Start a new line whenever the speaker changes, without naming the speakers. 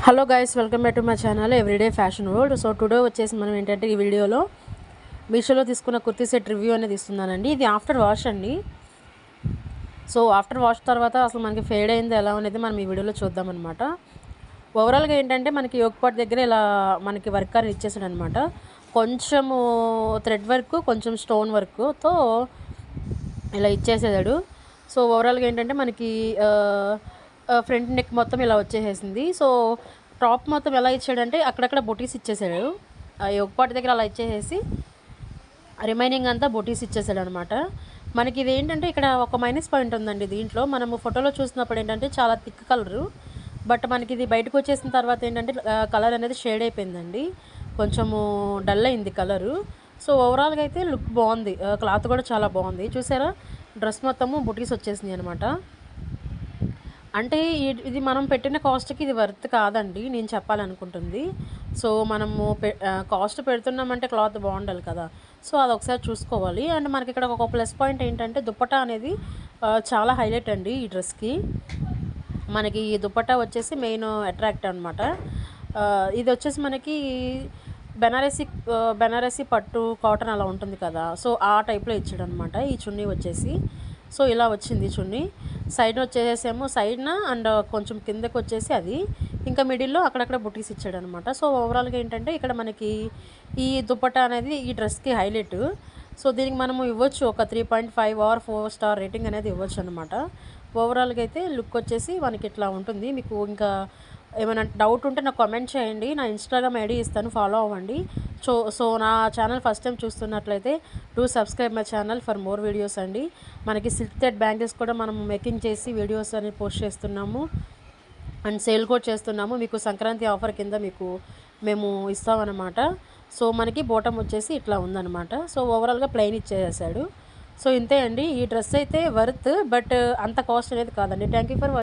Hello guys, welcome back to my channel everyday fashion world. So today వచ్చేసి మనం ఏంటంటే ఈ వీడియోలో మీషోలో తీసుకున్న కుర్తీ సెట్ రివ్యూ అనేది ఇస్తున్నానండి. ఇది ఆఫ్టర్ వాష్ అండి. సో ఆఫ్టర్ వాష్ తర్వాత అసలు మనకి ఫేడ్ అయింది ఎలా అనేది మనం ఈ వీడియోలో చూద్దామన్నమాట. ఓవరాల్గా ఏంటంటే మనకి యోగపాట్ దగ్గర ఇలా మనకి వర్క్ అని ఇచ్చేసాడు అనమాట. కొంచెము థ్రెడ్ వర్క్, కొంచెం స్టోన్ వర్క్తో ఇలా ఇచ్చేసాడు. సో ఓవరాల్గా ఏంటంటే మనకి ఫ్రంట్ నెక్ మొత్తం ఇలా వచ్చేసేసింది. సో టాప్ మొత్తం ఎలా ఇచ్చాడంటే అక్కడక్కడ బొటీస్ ఇచ్చేసాడు. యోగపాట్ దగ్గర అలా ఇచ్చేసేసి రిమైనింగ్ అంతా బొటీస్ ఇచ్చేసాడు అనమాట. మనకి ఇది ఏంటంటే ఇక్కడ ఒక మైనస్ పాయింట్ ఉందండి దీంట్లో. మనము ఫోటోలో చూసినప్పుడు ఏంటంటే చాలా థిక్ కలరు, బట్ మనకి ఇది బయటకు వచ్చేసిన తర్వాత ఏంటంటే కలర్ అనేది షేడ్ అయిపోయిందండి, కొంచెము డల్ అయింది కలరు. సో ఓవరాల్గా అయితే లుక్ బాగుంది, క్లాత్ కూడా చాలా బాగుంది. చూసారా, డ్రెస్ మొత్తము బుటీస్ వచ్చేసింది అనమాట. అంటే ఇది మనం పెట్టిన కాస్ట్కి ఇది వర్త్ కాదండి నేను చెప్పాలనుకుంటుంది. సో మనము కాస్ట్ పెడుతున్నామంటే క్లాత్ బాగుండాలి కదా. సో అది ఒకసారి చూసుకోవాలి. అండ్ మనకి ఇక్కడ ఒక ప్లస్ పాయింట్ ఏంటంటే దుప్పటా అనేది చాలా హైలైట్ అండి ఈ డ్రెస్కి. మనకి ఈ దుప్పటా వచ్చేసి మెయిన్ అట్రాక్ట్ అనమాట. ఇది వచ్చేసి మనకి బెనారసీ పట్టు కాటన్ అలా ఉంటుంది కదా, సో ఆ టైప్లో ఇచ్చాడు అనమాట. ఈ చున్నీ వచ్చేసి సో ఇలా వచ్చింది చున్నీ. సైడ్ వచ్చేసేమో సైడ్న అండ్ కొంచెం కిందకు వచ్చేసి అది, ఇంకా మిడిల్లో అక్కడక్కడ బుటీస్ ఇచ్చాడు అనమాట. సో ఓవరాల్గా ఏంటంటే ఇక్కడ మనకి ఈ దుప్పటా అనేది ఈ డ్రెస్కి హైలైట్. సో దీనికి మనము ఇవ్వచ్చు ఒక 3.5 ఆర్ 4 స్టార్ రేటింగ్ అనేది ఇవ్వచ్చు అనమాట. ఓవరాల్గా అయితే లుక్ వచ్చేసి మనకి ఇట్లా ఉంటుంది. మీకు ఇంకా ఏమైనా డౌట్ ఉంటే నాకు కామెంట్ చేయండి. నా ఇన్స్టాగ్రామ్ ఐడి ఇస్తాను, ఫాలో అవ్వండి. సో నా ఛానల్ ఫస్ట్ టైం చూస్తున్నట్లయితే do subscribe my channel for more videos అండి. మనకి సిల్క్ థ్రెడ్ బ్యాంగిల్స్ కూడా మనం మేకింగ్ చేసి వీడియోస్ అనేది పోస్ట్ చేస్తున్నాము అండ్ సేల్ కూడా చేస్తున్నాము. మీకు సంక్రాంతి ఆఫర్ కింద మేము ఇస్తామన్నమాట. సో మనకి బాటమ్ వచ్చేసి ఇట్లా ఉందన్నమాట. సో ఓవరాల్గా ప్లెయిన్ ఇచ్చేసాడు. సో ఇంతే అండి, ఈ డ్రెస్ అయితే వర్త్, బట్ అంత కాస్ట్ అనేది కాదండి. Thank you for